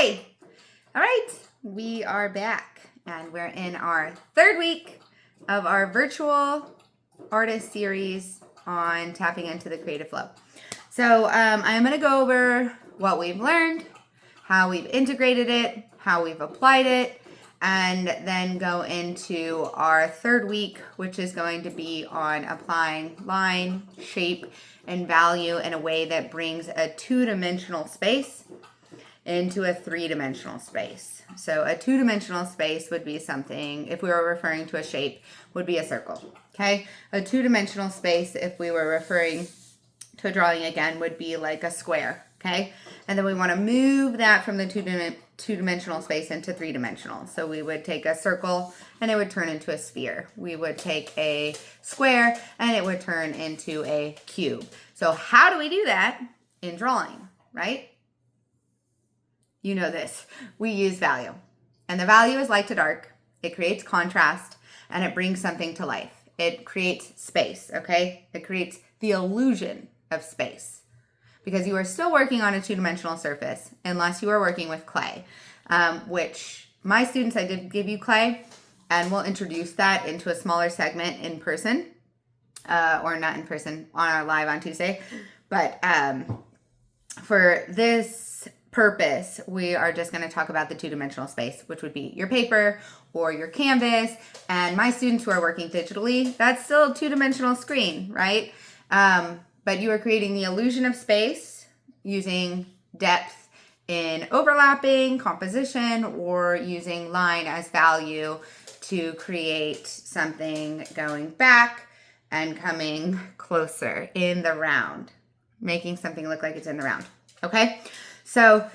Hi. All right, we are back and we're in our third week of our virtual artist series on tapping into the creative flow. So I'm going to go over what we've learned, how we've integrated it, how we've applied it, and then go into our third week, which is going to be on applying line, shape, and value in a way that brings a two-dimensional space into a three-dimensional space. So a two-dimensional space would be something, if we were referring to a shape, would be a circle, okay? A two-dimensional space, if we were referring to a drawing again, would be like a square, okay? And then we want to move that from the two-dimensional space into three-dimensional. So we would take a circle and it would turn into a sphere. We would take a square and it would turn into a cube. So how do we do that in drawing, right? You know this. We use value. And the value is light to dark. It creates contrast and it brings something to life. It creates space, okay? It creates the illusion of space because you are still working on a two-dimensional surface unless you are working with clay, which my students, I did give you clay, and we'll introduce that into a smaller segment in person, or not in person, on our live on Tuesday. But for this purpose, we are just going to talk about the two-dimensional space, which would be your paper or your canvas. And my students who are working digitally, that's still a two-dimensional screen, right? But you are creating the illusion of space using depth in overlapping, composition, or using line as value to create something going back and coming closer in the round, making something look like it's in the round, okay? So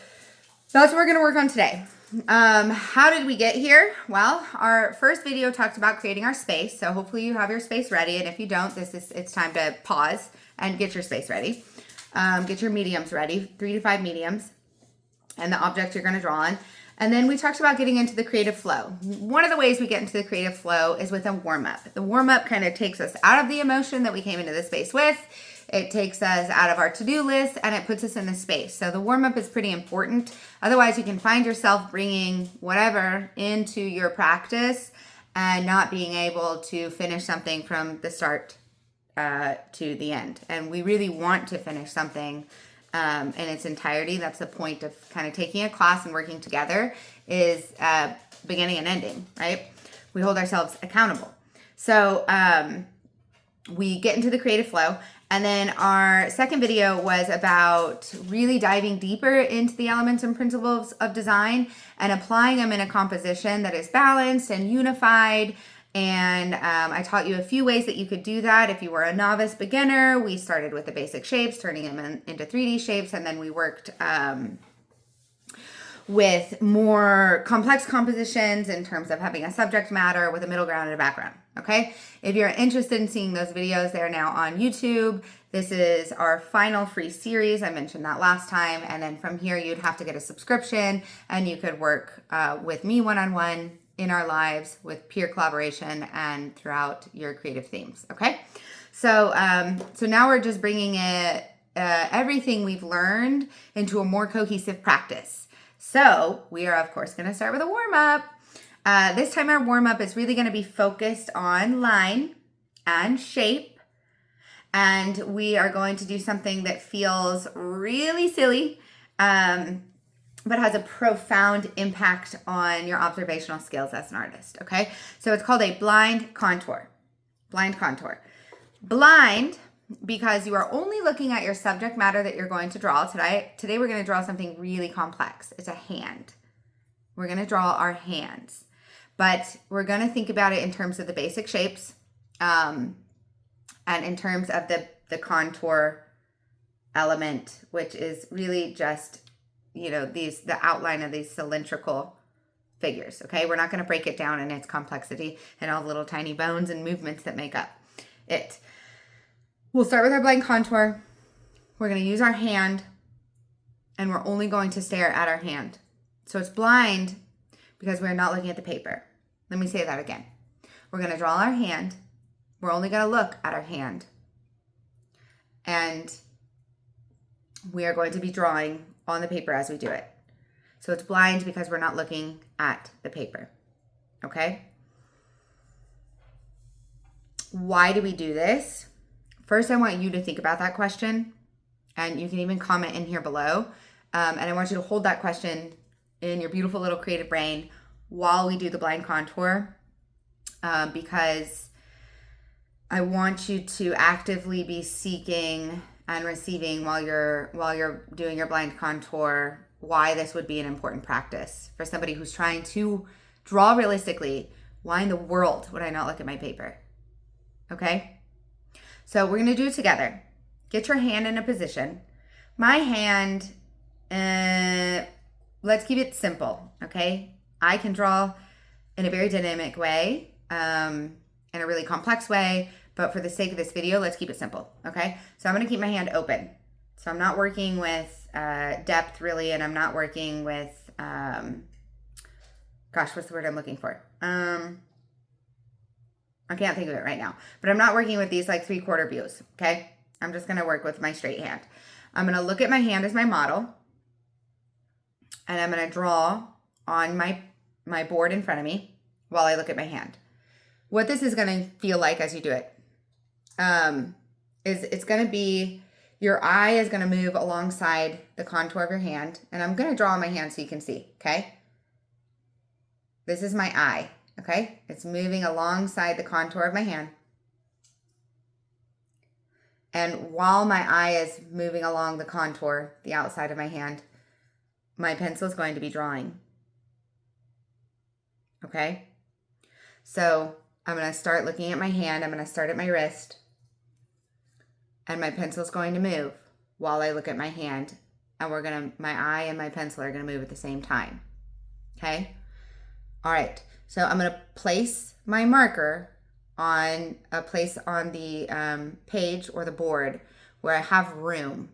that's what we're going to work on today. How did we get here? Well, our first video talked about creating our space. So hopefully you have your space ready. And if you don't, it's time to pause and get your space ready. Get your mediums ready, 3 to 5 mediums, and the object you're going to draw on. And then we talked about getting into the creative flow. One of the ways we get into the creative flow is with a warm-up. The warm-up kind of takes us out of the emotion that we came into the space with. It takes us out of our to-do list and it puts us in the space. So the warm-up is pretty important. Otherwise, you can find yourself bringing whatever into your practice and not being able to finish something from the start to the end. And we really want to finish something in its entirety. That's the point of kind of taking a class and working together, is beginning and ending, right? We hold ourselves accountable. So we get into the creative flow. And then our second video was about really diving deeper into the elements and principles of design and applying them in a composition that is balanced and unified. And I taught you a few ways that you could do that. If you were a novice beginner, we started with the basic shapes, turning them into 3D shapes, and then we worked with more complex compositions in terms of having a subject matter with a middle ground and a background, okay? If you're interested in seeing those videos, they're now on YouTube. This is our final free series. I mentioned that last time. And then from here, you'd have to get a subscription and you could work with me one-on-one in our lives with peer collaboration and throughout your creative themes, okay? So, so now we're just bringing everything we've learned into a more cohesive practice. So we are, of course, going to start with a warm-up. This time our warm-up is really going to be focused on line and shape. And we are going to do something that feels really silly, but has a profound impact on your observational skills as an artist, okay? So it's called a blind contour. Blind contour. Blind, because you are only looking at your subject matter that you're going to draw today. Today we're going to draw something really complex. It's a hand. We're going to draw our hands, but we're going to think about it in terms of the basic shapes, and in terms of the contour element, which is really just, you know, the outline of these cylindrical figures, okay? We're not going to break it down in its complexity and all the little tiny bones and movements that make up it. We'll start with our blank contour. We're going to use our hand, and we're only going to stare at our hand. So it's blind because we're not looking at the paper. Let me say that again. We're going to draw our hand. We're only going to look at our hand. And we are going to be drawing on the paper as we do it. So it's blind because we're not looking at the paper. Okay? Why do we do this? First, I want you to think about that question, and you can even comment in here below. And I want you to hold that question in your beautiful little creative brain while we do the blind contour, because I want you to actively be seeking and receiving while you're doing your blind contour why this would be an important practice for somebody who's trying to draw realistically. Why in the world would I not look at my paper? Okay? So we're going to do it together. Get your hand in a position. My hand, let's keep it simple, okay? I can draw in a very dynamic way, in a really complex way, but for the sake of this video, let's keep it simple, okay? So I'm going to keep my hand open. So I'm not working with depth really, and I'm not working with, gosh, what's the word I'm looking for? I can't think of it right now, but I'm not working with these like 3/4 views, okay? I'm just going to work with my straight hand. I'm going to look at my hand as my model, and I'm going to draw on my board in front of me while I look at my hand. What this is going to feel like as you do it is it's going to be, your eye is going to move alongside the contour of your hand, and I'm going to draw on my hand so you can see, okay? This is my eye, okay? It's moving alongside the contour of my hand. And while my eye is moving along the contour, the outside of my hand, my pencil is going to be drawing. Okay? So I'm going to start looking at my hand. I'm going to start at my wrist. And my pencil is going to move while I look at my hand. And my eye and my pencil are going to move at the same time. Okay? All right. So I'm going to place my marker on a place on the page or the board where I have room.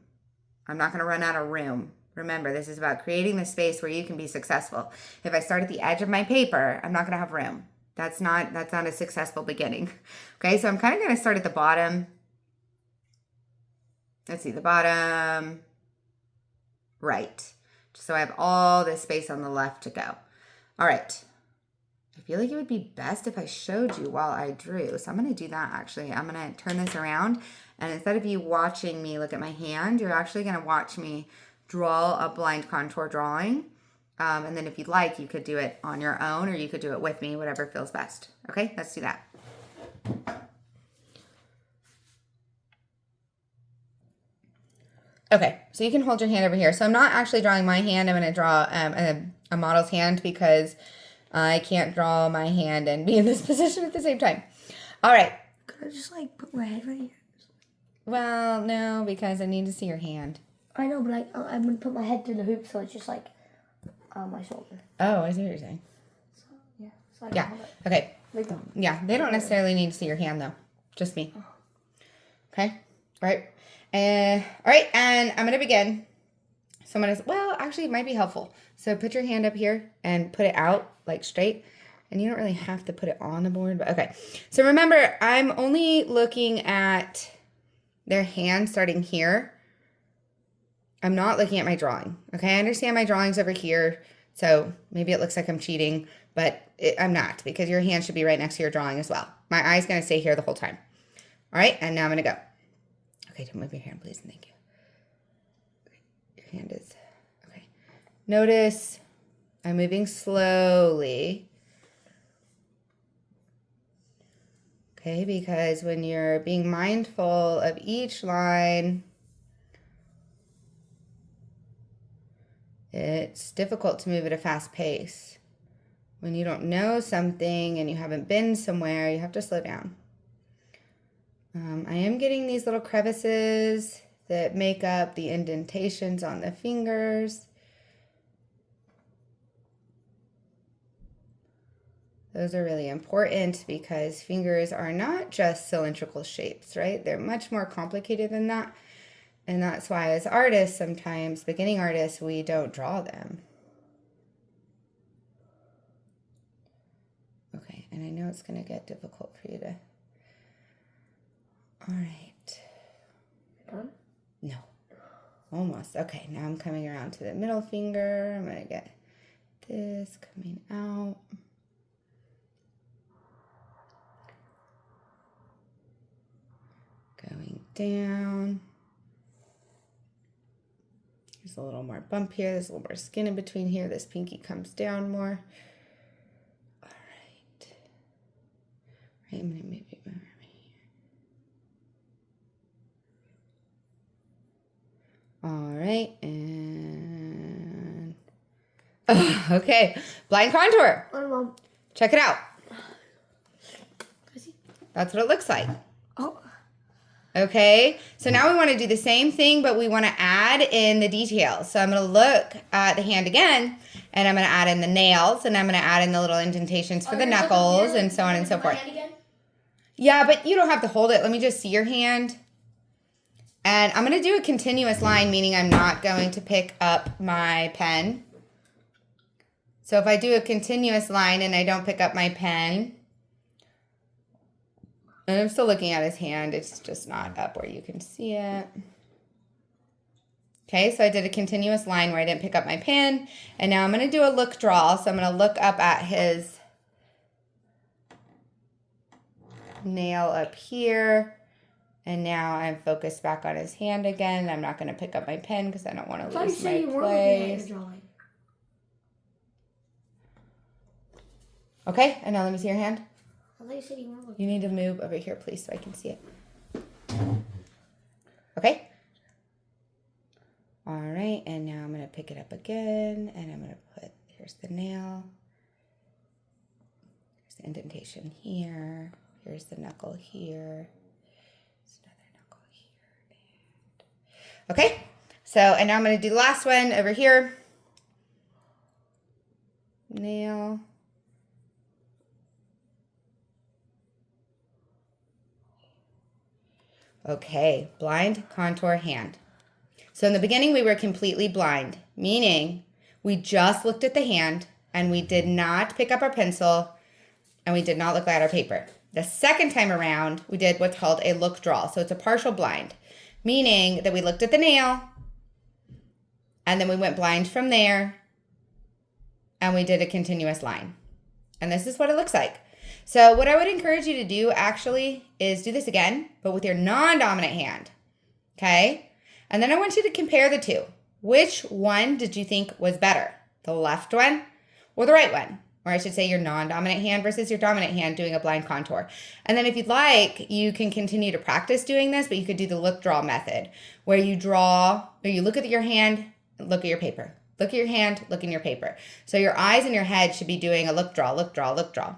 I'm not going to run out of room. Remember, this is about creating the space where you can be successful. If I start at the edge of my paper, I'm not going to have room. That's not a successful beginning. Okay, so I'm kind of going to start at the bottom. Let's see, the bottom right. Just so I have all this space on the left to go. All right. I feel like it would be best if I showed you while I drew. So I'm going to do that actually. I'm going to turn this around, and instead of you watching me look at my hand, you're actually going to watch me draw a blind contour drawing. And then if you'd like, you could do it on your own, or you could do it with me, whatever feels best. Okay, let's do that. Okay, so you can hold your hand over here. So I'm not actually drawing my hand. I'm going to draw a model's hand because I can't draw my hand and be in this position at the same time. All right. Could I just like put my head right here? Well, no, because I need to see your hand. I know, but like I'm gonna put my head through the hoop, so it's just like my shoulder. Oh, I see what you're saying. So yeah. So I can hold it. Okay. Like that. Yeah, they don't necessarily need to see your hand though. Just me. Okay. All right. All right, and I'm gonna begin. So I'm gonna, well, actually, it might be helpful. So put your hand up here and put it out like straight. And you don't really have to put it on the board, but okay. So remember, I'm only looking at their hand starting here. I'm not looking at my drawing, okay? I understand my drawing's over here, so maybe it looks like I'm cheating, but I'm not, because your hand should be right next to your drawing as well. My eye's gonna stay here the whole time. All right, and now I'm gonna go. Okay, don't move your hand, please, and thank you. Your hand is, okay. Notice I'm moving slowly. Okay, because when you're being mindful of each line, it's difficult to move at a fast pace. When you don't know something and you haven't been somewhere, you have to slow down. I am getting these little crevices that make up the indentations on the fingers. Those are really important because fingers are not just cylindrical shapes, right? They're much more complicated than that. And that's why as artists, sometimes, beginning artists, we don't draw them. Okay, and I know it's going to get difficult for you to... All right. Done? No. Almost. Okay, now I'm coming around to the middle finger. I'm going to get this coming out. Going down. There's a little more bump here. There's a little more skin in between here. This pinky comes down more. All right. I'm going to move it over here. All right. And okay. Blind contour. Mom. Check it out. That's what it looks like. Oh. Okay, so now we want to do the same thing, but we want to add in the details. So I'm going to look at the hand again, and I'm going to add in the nails, and I'm going to add in the little indentations for the knuckles, and so on and so forth. Yeah, but you don't have to hold it. Let me just see your hand. And I'm going to do a continuous line, meaning I'm not going to pick up my pen. So if I do a continuous line and I don't pick up my pen, and I'm still looking at his hand. It's just not up where you can see it. Okay, so I did a continuous line where I didn't pick up my pen. And now I'm going to do a look draw. So I'm going to look up at his nail up here. And now I'm focused back on his hand again. I'm not going to pick up my pen because I don't want to lose my place. Okay, and now let me see your hand. I thought you said you weren't looking. You need to move over here, please, so I can see it. Okay. All right, and now I'm going to pick it up again, and I'm going to put, here's the nail. There's the indentation here. Here's the knuckle here. There's another knuckle here. Okay, so, and now I'm going to do the last one over here. Nail. Okay, blind contour hand. So in the beginning, we were completely blind, meaning we just looked at the hand and we did not pick up our pencil and we did not look at our paper. The second time around, we did what's called a look draw. So it's a partial blind, meaning that we looked at the nail and then we went blind from there and we did a continuous line. And this is what it looks like. So what I would encourage you to do actually is do this again, but with your non-dominant hand, okay? And then I want you to compare the two. Which one did you think was better? The left one or the right one? Or I should say your non-dominant hand versus your dominant hand doing a blind contour. And then if you'd like, you can continue to practice doing this, but you could do the look draw method where you draw, or you look at your hand, look at your paper. Look at your hand, look in your paper. So your eyes and your head should be doing a look draw, look draw, look draw.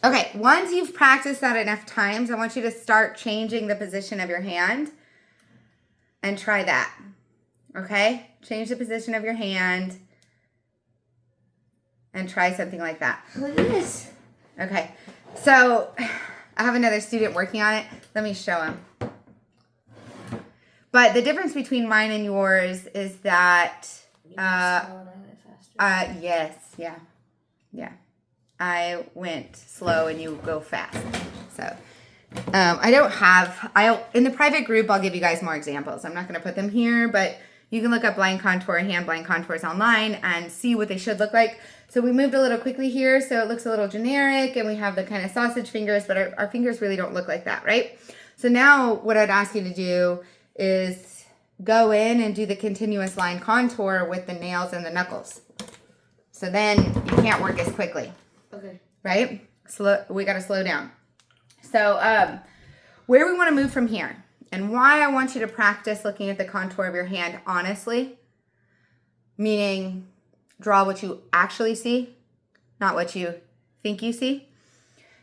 Okay, once you've practiced that enough times, I want you to start changing the position of your hand and try that. Okay? Change the position of your hand and try something like that. Look at this. Okay, so I have another student working on it. Let me show him. But the difference between mine and yours is that, yes, yeah. I went slow and you go fast. So in the private group, I'll give you guys more examples. I'm not going to put them here, but you can look up blind contour, hand blind contours online and see what they should look like. So we moved a little quickly here, so it looks a little generic and we have the kind of sausage fingers, but our fingers really don't look like that, right? So now what I'd ask you to do is go in and do the continuous line contour with the nails and the knuckles. So then you can't work as quickly. Okay. Right? We got to slow down. So where we want to move from here and why I want you to practice looking at the contour of your hand honestly, meaning draw what you actually see, not what you think you see,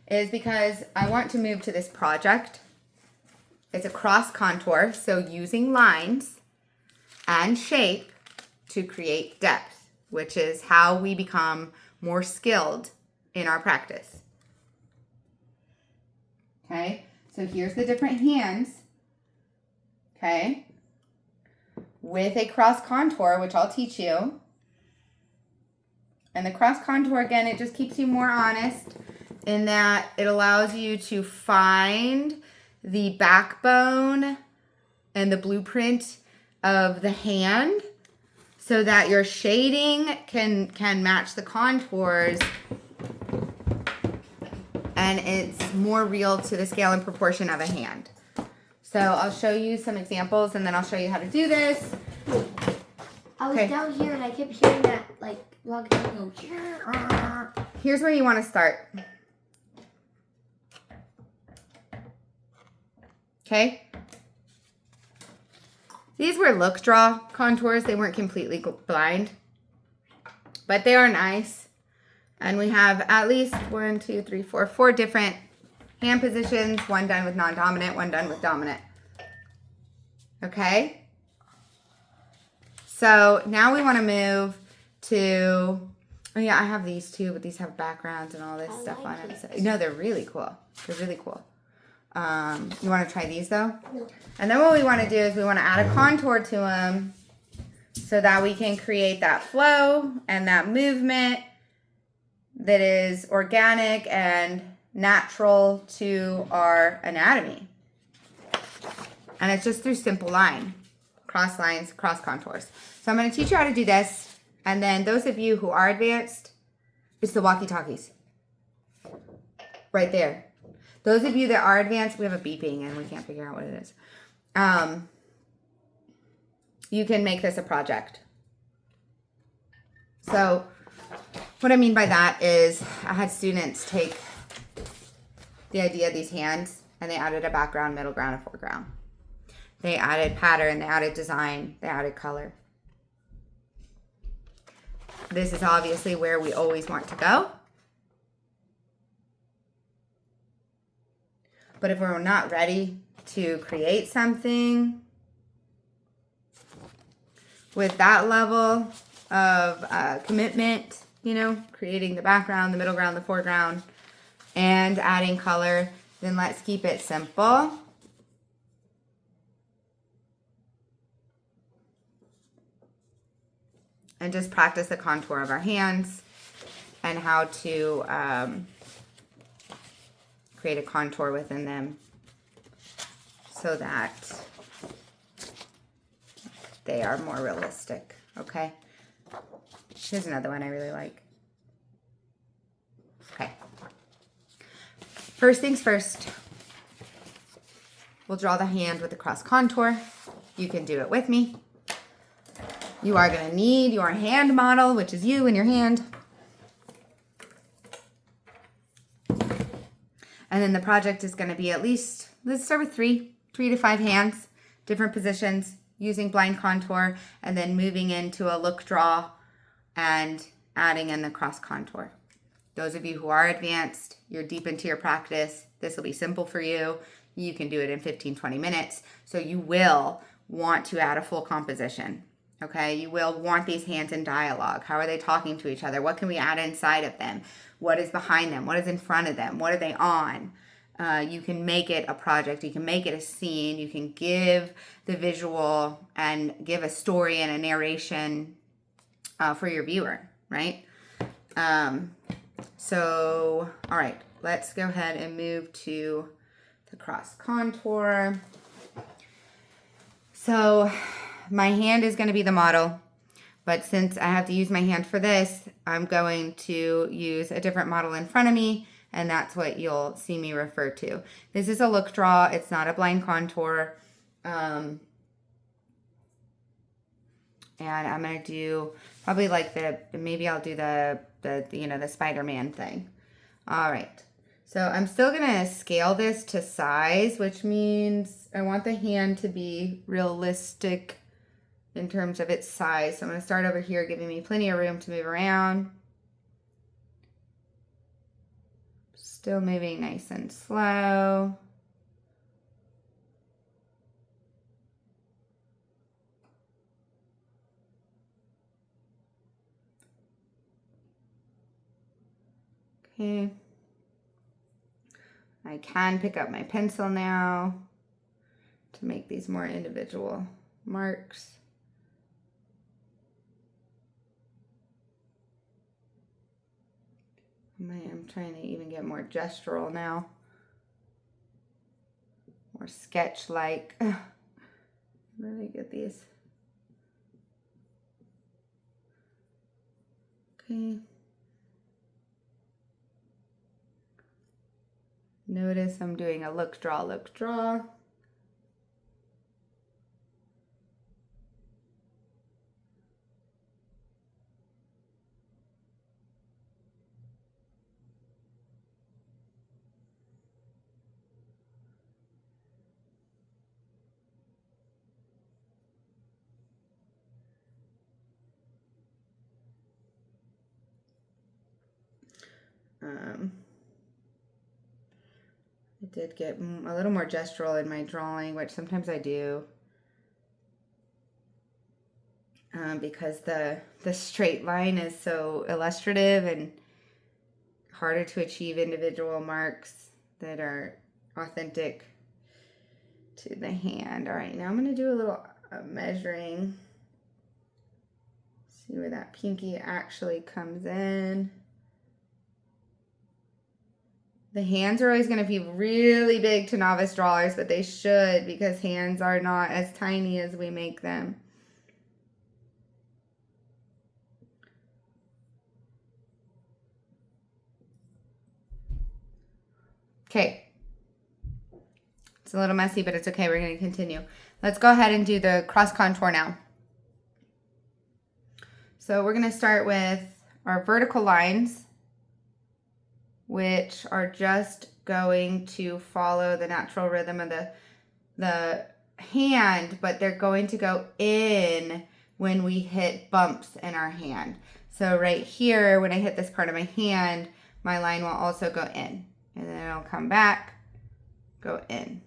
is because I want to move to this project. It's a cross contour, so using lines and shape to create depth, which is how we become more skilled in our practice. Okay, so here's the different hands, okay, with a cross contour, which I'll teach you. And the cross contour, again, it just keeps you more honest in that it allows you to find the backbone and the blueprint of the hand so that your shading can match the contours and it's more real to the scale and proportion of a hand. So I'll show you some examples and then I'll show you how to do this. I was down here and I kept hearing that like log go. Here's where you want to start. Okay. These were look draw contours. They weren't completely blind, but they are nice. And we have at least 4 different hand positions. One done with non-dominant, one done with dominant. Okay. So now we want to move to, oh yeah, I have these too, but these have backgrounds and all this stuff on it. So, no, they're really cool. They're really cool. You want to try these though? No. And then what we want to do is we want to add a contour to them so that we can create that flow and that movement that is organic and natural to our anatomy. And it's just through simple line, cross lines, cross contours. So I'm going to teach you how to do this. And then those of you who are advanced, it's the walkie-talkies. Right there. Those of you that are advanced, we have a beeping and we can't figure out what it is. You can make this a project. So what I mean by that is I had students take the idea of these hands and they added a background, middle ground, and foreground. They added pattern, they added design, they added color. This is obviously where we always want to go. But if we're not ready to create something with that level of commitment, you know, creating the background, the middle ground, the foreground, and adding color, then let's keep it simple. And just practice the contour of our hands and how to create a contour within them so that they are more realistic, okay? Here's another one I really like. Okay. First things first, we'll draw the hand with the cross contour. You can do it with me. You are going to need your hand model, which is you and your hand. And then the project is going to be at least, let's start with 3 to 5 hands, different positions, using blind contour, and then moving into a look draw and adding in the cross contour. Those of you who are advanced, you're deep into your practice, this will be simple for you. You can do it in 15-20 minutes. So you will want to add a full composition. Okay, you will want these hands in dialogue. How are they talking to each other? What can we add inside of them? What is behind them? What is in front of them? What are they on? You can make it a project. You can make it a scene. You can give the visual and give a story and a narration for your viewer, right? So, all right, let's go ahead and move to the cross contour. So my hand is going to be the model, but since I have to use my hand for this, I'm going to use a different model in front of me, and that's what you'll see me refer to. This is a look draw. It's not a blind contour. And I'm going to do probably like maybe I'll do the Spider-Man thing. All right. So I'm still going to scale this to size, which means I want the hand to be realistic in terms of its size. So I'm going to start over here, giving me plenty of room to move around. Still moving nice and slow. Okay. I can pick up my pencil now to make these more individual marks. I'm trying to even get more gestural now. More sketch-like. Really get these Okay. Notice I'm doing a look, draw, look, draw. I did get a little more gestural in my drawing, which sometimes I do. Because the straight line is so illustrative and harder to achieve individual marks that are authentic to the hand. All right, now I'm going to do a little measuring. See where that pinky actually comes in. The hands are always going to be really big to novice drawers, but they should, because hands are not as tiny as we make them. Okay. It's a little messy, but it's okay. We're going to continue. Let's go ahead and do the cross contour now. So we're going to start with our vertical lines, which are just going to follow the natural rhythm of the hand, but they're going to go in when we hit bumps in our hand. So right here, when I hit this part of my hand, my line will also go in, and then it'll come back, go in.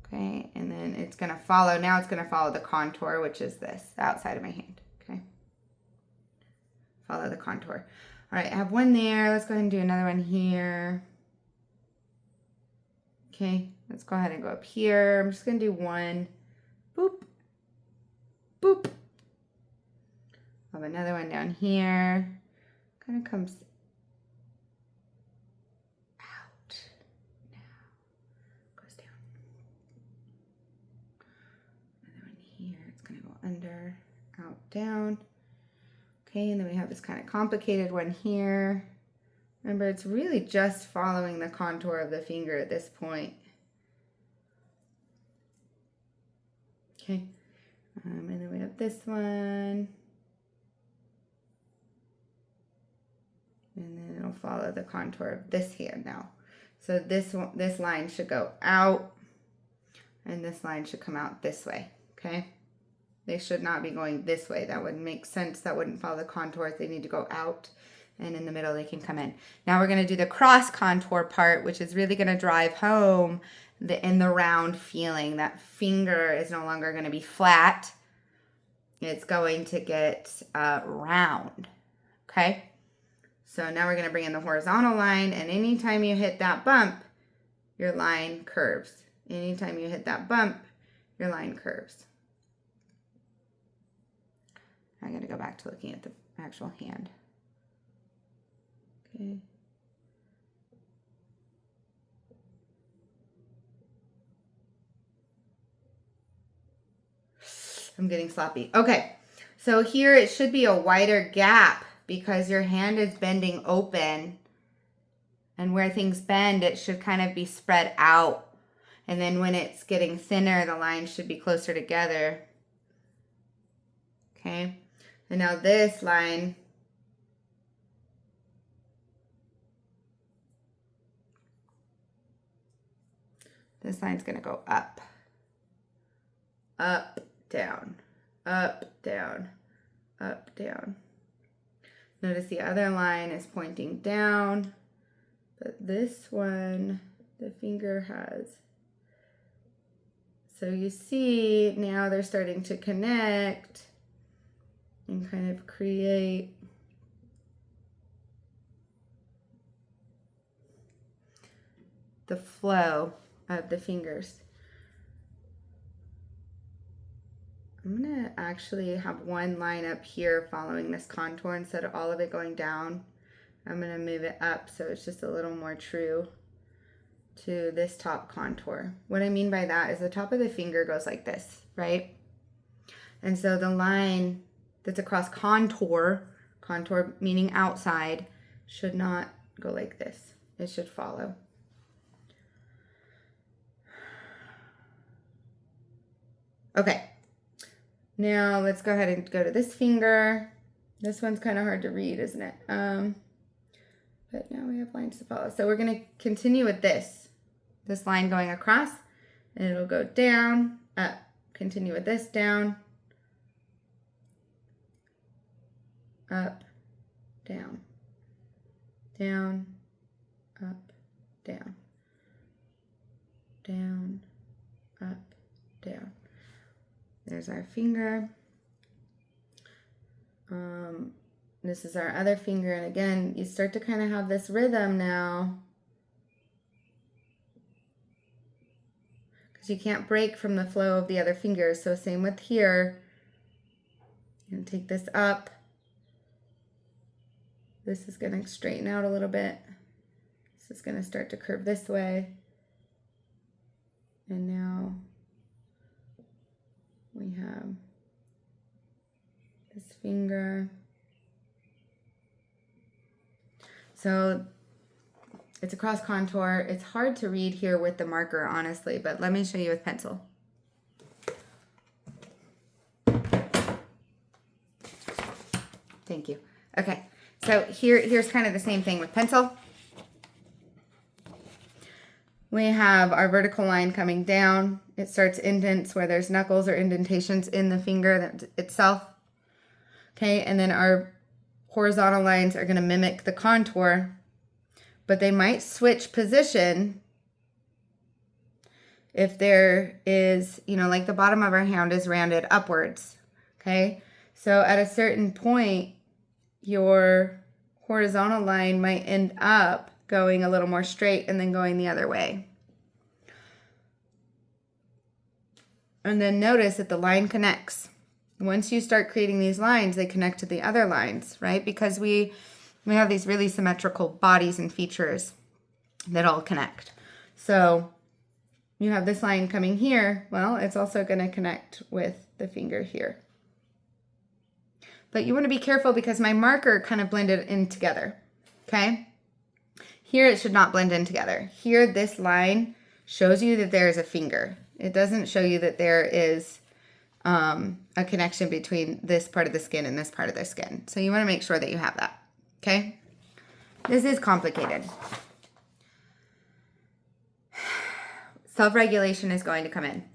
Okay, and then it's going to follow, now it's going to follow the contour, which is this, the outside of my hand. Okay, follow the contour. All right, I have one there. Let's go ahead and do another one here. Okay, let's go ahead and go up here. I'm just going to do one. Boop. Boop. I have another one down here. Kind of comes out. Now goes down. Another one here. It's going to go under, out, down. Okay, and then we have this kind of complicated one here. Remember, it's really just following the contour of the finger at this point. Okay, and then we have this one. And then it'll follow the contour of this hand now. So this line should go out, and this line should come out this way, okay? They should not be going this way. That wouldn't make sense. That wouldn't follow the contour. They need to go out, and in the middle they can come in. Now we're going to do the cross contour part, which is really going to drive home in the round feeling. That finger is no longer going to be flat. It's going to get round, okay? So now we're going to bring in the horizontal line, and anytime you hit that bump, your line curves. Anytime you hit that bump, your line curves. I'm going to go back to looking at the actual hand. Okay. I'm getting sloppy. Okay, so here it should be a wider gap because your hand is bending open, and where things bend, it should kind of be spread out. And then when it's getting thinner, the lines should be closer together. Okay, and now this line, this line's gonna go up, up, down, up, down, up, down. Notice the other line is pointing down, but this one, the finger has. So you see now they're starting to connect and kind of create the flow of the fingers. I'm going to actually have one line up here following this contour instead of all of it going down. I'm going to move it up so it's just a little more true to this top contour. What I mean by that is the top of the finger goes like this, right? And so the line that's across contour meaning outside, should not go like this. It should follow. Okay, now let's go ahead and go to this finger. This one's kind of hard to read, isn't it? But now we have lines to follow. So we're going to continue with this line going across, and it'll go down, up. Continue with this, down, up, down, down, up, down, down, up, down. There's our finger. This is our other finger, and again, you start to kind of have this rhythm now, because you can't break from the flow of the other fingers. So same with here. You're going to take this up. This is going to straighten out a little bit. This is going to start to curve this way. And now we have this finger. So it's a cross contour. It's hard to read here with the marker, honestly, but let me show you with pencil. Thank you. Okay, so here's kind of the same thing with pencil. We have our vertical line coming down. It starts indents where there's knuckles or indentations in the finger itself. Okay, and then our horizontal lines are going to mimic the contour, but they might switch position if there is, like the bottom of our hand is rounded upwards. Okay, so at a certain point, your horizontal line might end up going a little more straight and then going the other way. And then notice that the line connects. Once you start creating these lines, they connect to the other lines, right? Because we have these really symmetrical bodies and features that all connect. So you have this line coming here. Well, it's also going to connect with the finger here. But you want to be careful because my marker kind of blended in together, okay? Here it should not blend in together. Here this line shows you that there is a finger. It doesn't show you that there is a connection between this part of the skin and this part of the skin. So you want to make sure that you have that, okay? This is complicated. Self-regulation is going to come in.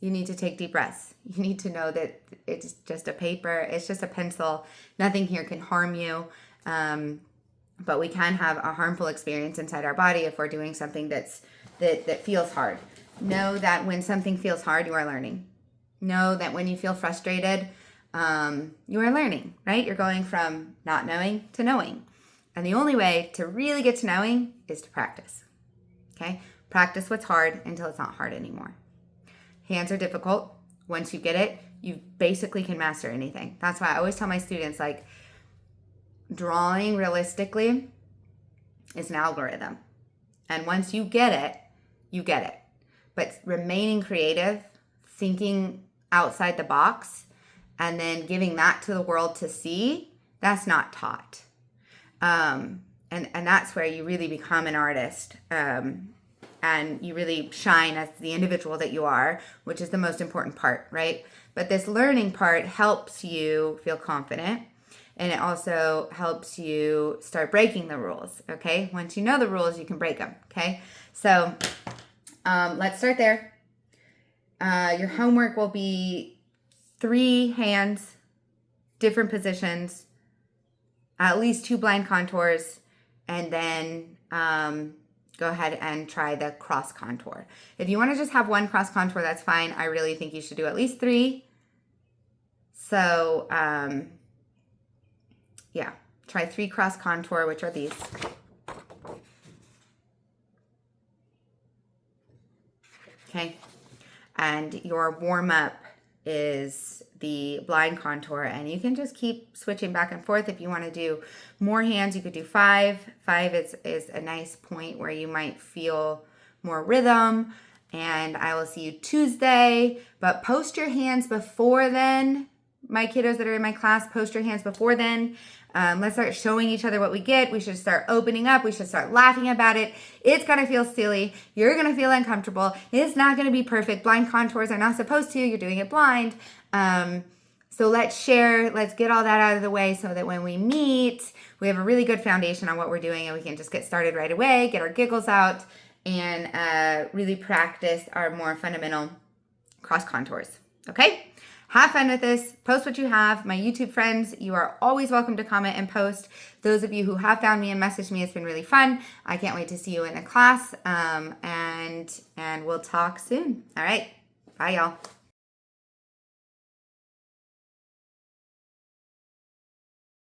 You need to take deep breaths. You need to know that it's just a paper. It's just a pencil. Nothing here can harm you. But we can have a harmful experience inside our body if we're doing something that feels hard. Know that when something feels hard, you are learning. Know that when you feel frustrated, you are learning, right? You're going from not knowing to knowing. And the only way to really get to knowing is to practice, okay? Practice what's hard until it's not hard anymore. Hands are difficult. Once you get it, you basically can master anything. That's why I always tell my students, like, drawing realistically is an algorithm. And once you get it, you get it. But remaining creative, thinking outside the box, and then giving that to the world to see, that's not taught. And that's where you really become an artist. And you really shine as the individual that you are, which is the most important part, right? But this learning part helps you feel confident, and it also helps you start breaking the rules, okay? Once you know the rules, you can break them, okay? So let's start there. Your homework will be 3 hands, different positions, at least 2 blind contours, and then go ahead and try the cross contour. If you want to just have 1 cross contour, that's fine. I really think you should do at least 3. So, yeah, try 3 cross contour, which are these. Okay, and your warm-up is the blind contour, and you can just keep switching back and forth. If you want to do more hands, you could do 5. 5 is a nice point where you might feel more rhythm. And I will see you Tuesday, but post your hands before then my kiddos that are in my class, post your hands before then. Let's start showing each other what we get. We should start opening up. We should start laughing about it. It's going to feel silly. You're going to feel uncomfortable. It's not going to be perfect. Blind contours are not supposed to. You're doing it blind. So let's share. Let's get all that out of the way so that when we meet, we have a really good foundation on what we're doing and we can just get started right away, get our giggles out, and really practice our more fundamental cross contours. Okay? Have fun with this. Post what you have. My YouTube friends, you are always welcome to comment and post. Those of you who have found me and messaged me, it's been really fun. I can't wait to see you in the class. And we'll talk soon. All right. Bye, y'all.